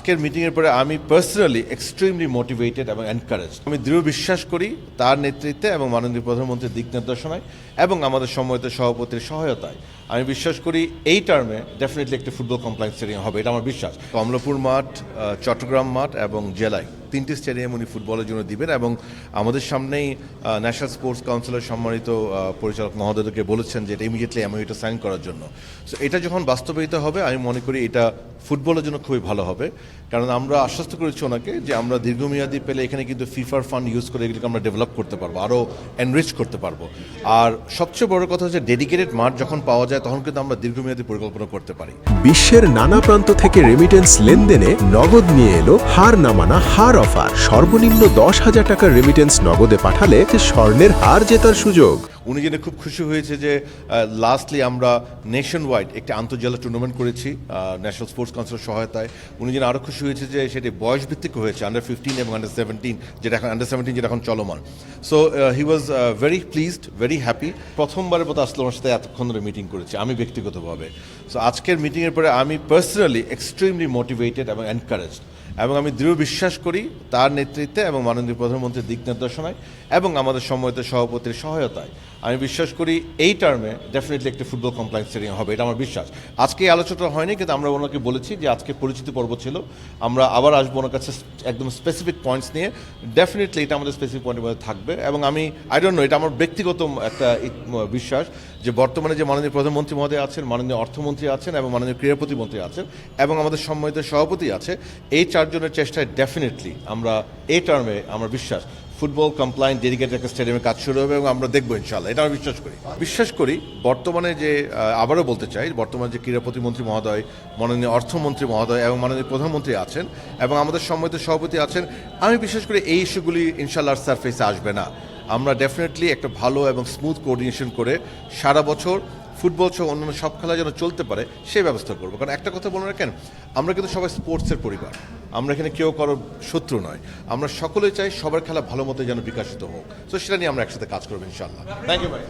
আজকের মিটিংয়ের পরে আমি পার্সোনালি এক্সট্রিমলি মোটিভেটেড এবং এনকারেজ। আমি দৃঢ় বিশ্বাস করি তার নেতৃত্বে এবং মাননীয় প্রধানমন্ত্রীর দিক নির্দেশনায় এবং আমাদের সম্মানিত সভাপতির সহায়তায় আমি বিশ্বাস করি এই টার্মে ডেফিনেটলি একটা ফুটবল কমপ্লেক্স স্টেডিয়াম হবে, এটা আমার বিশ্বাস। কমলাপুর মাঠ, চট্টগ্রাম মাঠ এবং জেলায় তিনটি স্টেডিয়াম উনি ফুটবলের জন্য দিবেন এবং আমাদের সামনেই ন্যাশনাল স্পোর্টস কাউন্সিলের সম্মানিত পরিচালক মহোদয়কে বলেছেন যে এটা ইমিডিয়েটলি এমওইউটা সাইন করার জন্য। সো এটা যখন বাস্তবায়িত হবে আমি মনে করি এটা ফুটবলের জন্য খুবই ভালো হবে, কারণ আমরা আশ্বস্ত করেছি ওনাকে যে আমরা দীর্ঘমেয়াদী পেলে এখানে কিন্তু ফিফার ফান্ড ইউজ করে এগুলোকে আমরা ডেভেলপ করতে পারবো, আরও এনরিচ করতে পারবো। আর সবচেয়ে বড় কথা হচ্ছে ডেডিকেটেড মাঠ যখন পাওয়া যায় তখন কিন্তু আমরা দীর্ঘমেয়াদী পরিকল্পনা করতে পারি। বিশ্বের নানা প্রান্ত থেকে রেমিটেন্স লেনদেনে নগদ নিয়ে এলো হার না মানা হার অফার। সর্বনিম্ন 10,000 টাকার রেমিটেন্স নগদে পাঠালে স্বর্ণের হার জেতার সুযোগ। উনি জেনে খুব খুশি হয়েছে যে লাস্টলি আমরা নেশন ওয়াইড একটি আন্তর্জেলা টুর্নামেন্ট করেছি ন্যাশনাল স্পোর্টস কাউন্সিলের সহায়তায়। উনি যেন আরও খুশি হয়েছে যে সেটি বয়স ভিত্তিক হয়েছে, আন্ডার 15 এবং আন্ডার 17 যেটা এখন চলমান। So he was very pleased, very happy. প্রথমবারের মতো আসলে ওনার সাথে এতক্ষণ ধরে মিটিং করেছি আমি ব্যক্তিগতভাবে। সো আজকের মিটিংয়ের পরে আমি পার্সোনালি এক্সট্রিমলি মোটিভেটেড এবং এনকারেজড এবং আমি দৃঢ় বিশ্বাস করি তার নেতৃত্বে এবং মাননীয় প্রধানমন্ত্রীর দিক নির্দেশনায় এবং আমাদের সম্মানিত সভাপতির সহায়তায় আমি বিশ্বাস করি এই টার্মে ডেফিনেটলি একটা ফুটবল কমপ্লেক্স স্টেডিয়াম হবে, এটা আমার বিশ্বাস। আজকে এই আলোচনাটা হয়নি, কিন্তু আমরা ওনাকে বলেছি যে আজকে পরিচিতি পর্ব ছিল, আমরা আবার আসবো ওনার কাছে একদম স্পেসিফিক পয়েন্টস নিয়ে। ডেফিনেটলি এটা আমাদের স্পেসিফিক পয়েন্টের মধ্যে থাকবে এবং আমি ডোন্ট নো, এটা আমার ব্যক্তিগত একটা বিশ্বাস যে বর্তমানে যে মাননীয় প্রধানমন্ত্রী মহোদয় আছেন, মাননীয় অর্থমন্ত্রী আছেন এবং মাননীয় ক্রীড়া প্রতিমন্ত্রী আছেন এবং আমাদের সম্মানিত সভাপতি আছে, এই চারজনের চেষ্টায় ডেফিনেটলি আমরা এই টার্মে আমার বিশ্বাস ফুটবল কমপ্লায়েন্ট ডেডিকেটেড একটা স্টেডিয়ামে কাজ শুরু হবে এবং আমরা দেখবো ইনশাআল্লাহ, এটা আমি বিশ্বাস করি। বর্তমানে যে আবারও বলতে চাই, বর্তমানে যে ক্রীড়া প্রতিমন্ত্রী মহোদয়, মাননীয় অর্থমন্ত্রী মহোদয় এবং মাননীয় প্রধানমন্ত্রী আছেন এবং আমাদের সম্মানিত সভাপতি আছেন, আমি বিশ্বাস করি এই ইস্যুগুলি ইনশাআল্লাহ সারফেসে আসবে না। আমরা ডেফিনেটলি একটা ভালো এবং স্মুথ কোঅর্ডিনেশন করে সারা বছর ফুটবল সহ অন্যান্য সব খেলা যেন চলতে পারে সেই ব্যবস্থা করবো। কারণ একটা কথা বলে রাখেন, আমরা কিন্তু সবাই স্পোর্টসের পরিবার, আমরা এখানে কেউ কারোর শত্রু নয়, আমরা সকলেই চাই সবার খেলা ভালো মতো যেন বিকশিত হোক। তো সেটা নিয়ে আমরা একসাথে কাজ করবো ইনশাআল্লাহ। থ্যাংক ইউ ভাই।